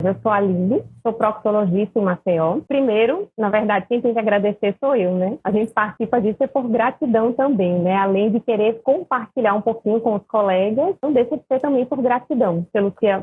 Eu sou a Aline, sou proctologista em Maceió. Primeiro, na verdade, quem tem que agradecer sou eu, né? A gente participa disso por gratidão também, né? Além de querer compartilhar um pouquinho com os colegas, não deixa de ser também por gratidão,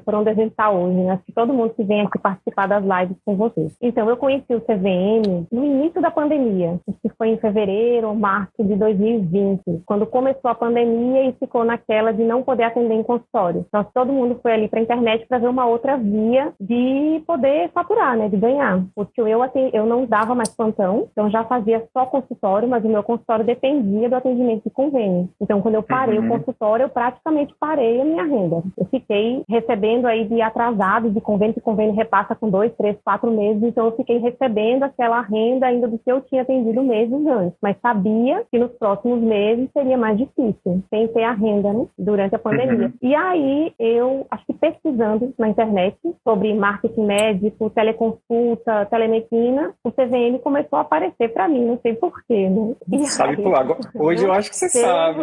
por onde a gente está hoje, né? Acho que todo mundo que vem aqui participar das lives com vocês. Então, eu conheci o CVM no início da pandemia, que foi em fevereiro ou março de 2020, quando começou a pandemia e ficou naquela de não poder atender em consultório. Então, todo mundo foi ali para a internet para ver uma outra via de poder faturar, né, de ganhar. Porque eu não dava mais plantão, então já fazia só consultório, mas o meu consultório dependia do atendimento de convênio. Então, quando eu parei o consultório, eu praticamente parei a minha renda. Eu fiquei recebendo aí de atrasado de convênio, que convênio repassa com 2, 3, 4 meses, então eu fiquei recebendo aquela renda ainda do que eu tinha atendido meses antes, mas sabia que nos próximos meses seria mais difícil, sem ter a renda, né, durante a pandemia. E aí, eu acho que pesquisando na internet sobre marketing médico, teleconsulta, telemedicina, o CVM começou a aparecer para mim, não sei porquê, né? Sabe por lá. Hoje eu acho que você sabe.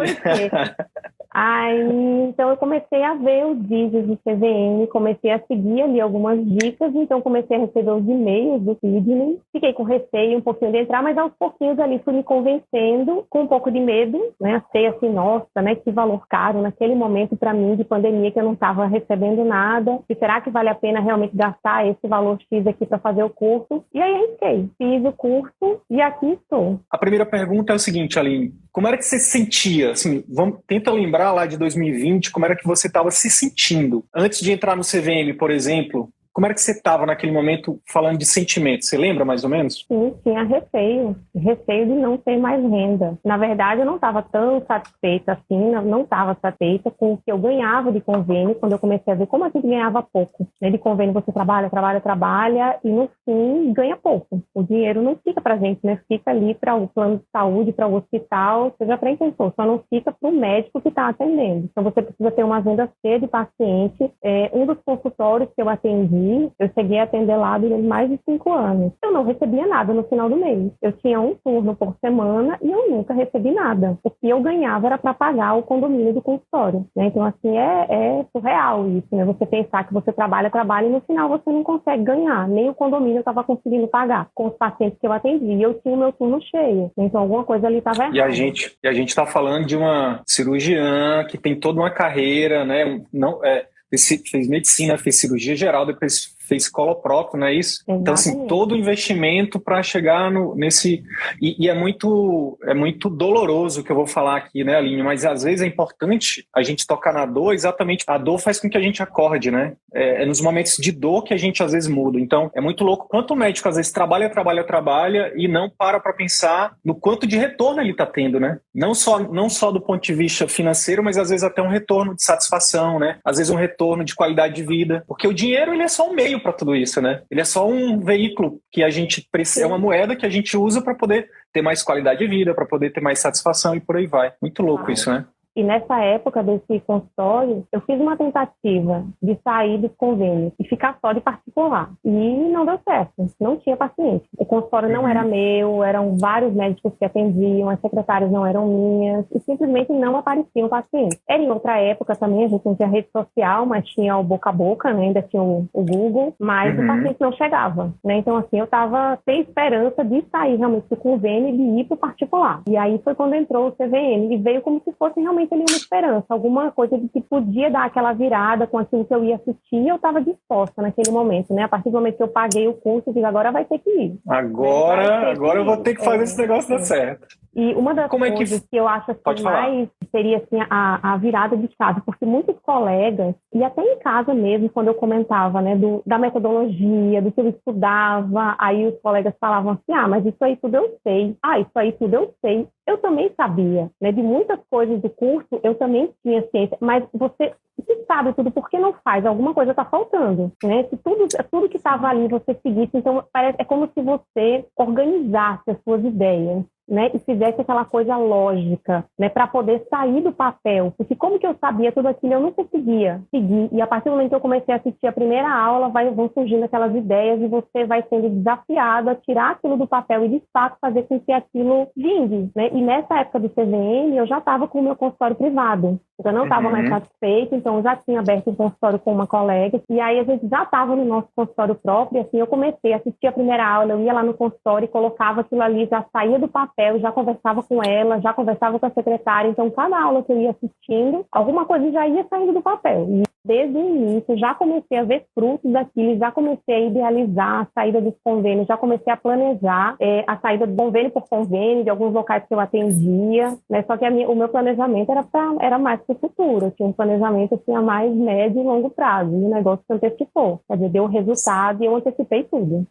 Aí, então eu comecei a ver os vídeos do CVM, comecei a seguir ali algumas dicas, então comecei a receber os e-mails do Sidney, fiquei com receio um pouquinho de entrar, mas aos pouquinhos ali fui me convencendo, com um pouco de medo, né, achei assim, nossa, né, que valor caro naquele momento para mim de pandemia que eu não estava recebendo nada, e será que vale a pena realmente gastar esse valor X aqui para fazer o curso? E aí arrisquei, fiz o curso e aqui estou. A primeira pergunta é o seguinte, Aline, como era que você se sentia? Assim, tenta lembrar lá de 2020, como era que você estava se sentindo? Antes de entrar no CVM, por exemplo, como era que você estava naquele momento falando de sentimentos? Você lembra mais ou menos? Sim, tinha receio de não ter mais renda. Na verdade, eu não estava tão satisfeita assim, não estava satisfeita com o que eu ganhava de convênio, quando eu comecei a ver como a gente ganhava pouco. Né? De convênio você trabalha e no fim ganha pouco. O dinheiro não fica pra gente, né? Fica ali para o plano de saúde, para o hospital, seja para quem for, só não fica para o médico que está atendendo. Então você precisa ter uma agenda cheia de paciente. Um dos consultórios que eu atendi, eu cheguei a atender lá durante mais de 5 anos. Eu não recebia nada no final do mês. Eu tinha um turno por semana e eu nunca recebi nada. O que eu ganhava era para pagar o condomínio do consultório. Né? Então, assim, é surreal isso, né? Você pensar que você trabalha e no final você não consegue ganhar. Nem o condomínio eu estava conseguindo pagar com os pacientes que eu atendi. E eu tinha o meu turno cheio. Então, alguma coisa ali estava errada. E a gente está falando de uma cirurgiã que tem toda uma carreira, né? Fez medicina, fez cirurgia geral, depois fez coloprocto, não é isso? Exatamente. Então, assim, todo o investimento para chegar nesse... E é muito doloroso o que eu vou falar aqui, né, Aline? Mas às vezes é importante a gente tocar na dor, exatamente. A dor faz com que a gente acorde, né? É nos momentos de dor que a gente às vezes muda. Então, é muito louco quanto o médico às vezes trabalha e não para pensar no quanto de retorno ele está tendo, né? Não só do ponto de vista financeiro, mas às vezes até um retorno de satisfação, né? Às vezes um retorno de qualidade de vida. Porque o dinheiro, ele é só um meio para tudo isso, né? Ele é só um veículo que a gente precisa, é uma moeda que a gente usa para poder ter mais qualidade de vida, para poder ter mais satisfação e por aí vai. Muito louco isso, né? E nessa época desse consultório, eu fiz uma tentativa de sair dos convênios e ficar só de particular. E não deu certo, não tinha paciente. O consultório não era meu, eram vários médicos que atendiam, as secretárias não eram minhas, e simplesmente não apareciam pacientes. Era em outra época também, a gente não tinha rede social, mas tinha o boca a boca, né? Ainda tinha o Google, mas o paciente não chegava. Né? Então, assim, eu estava sem esperança de sair realmente do convênio e de ir para o particular. E aí foi quando entrou o CVM, e veio como se fosse realmente ali uma esperança, alguma coisa de que podia dar aquela virada com aquilo que eu ia assistir, eu estava disposta naquele momento, né? A partir do momento que eu paguei o curso, eu digo, agora vai ter que ir. Agora eu vou ter que fazer esse negócio dar certo. E uma das coisas que eu acho assim, mais seria assim, a virada de chave, porque muitos colegas, e até em casa mesmo, quando eu comentava, né, da metodologia, do que eu estudava, aí os colegas falavam assim, mas isso aí tudo eu sei. Isso aí tudo eu sei. Eu também sabia, né, de muitas coisas do curso, eu também tinha ciência, mas você sabe tudo, por que não faz? Alguma coisa está faltando, né? Se tudo que estava ali você seguisse, então é como se você organizasse as suas ideias, né, e fizesse aquela coisa lógica, né, para poder sair do papel, porque como que eu sabia tudo aquilo, eu não conseguia seguir, e a partir do momento que eu comecei a assistir a primeira aula, vão surgindo aquelas ideias e você vai sendo desafiado a tirar aquilo do papel e de fato fazer com que aquilo vingue, né, e nessa época do CVM eu já estava com o meu consultório privado, Eu não estava mais satisfeita, então eu já tinha aberto um consultório com uma colega, e aí a gente já estava no nosso consultório próprio, e assim, eu comecei a assistir a primeira aula, eu ia lá no consultório e colocava aquilo ali, já saía do papel, já conversava com ela, já conversava com a secretária, então cada aula que eu ia assistindo, alguma coisa já ia saindo do papel. E desde o início, já comecei a ver frutos daquilo, já comecei a idealizar a saída dos convênios, já comecei a planejar a saída do convênio por convênio, de alguns locais que eu atendia, né? Só que o meu planejamento era mais para o futuro, eu tinha um planejamento assim, a mais médio e longo prazo, e o negócio se antecipou, quer dizer, deu resultado e eu antecipei tudo.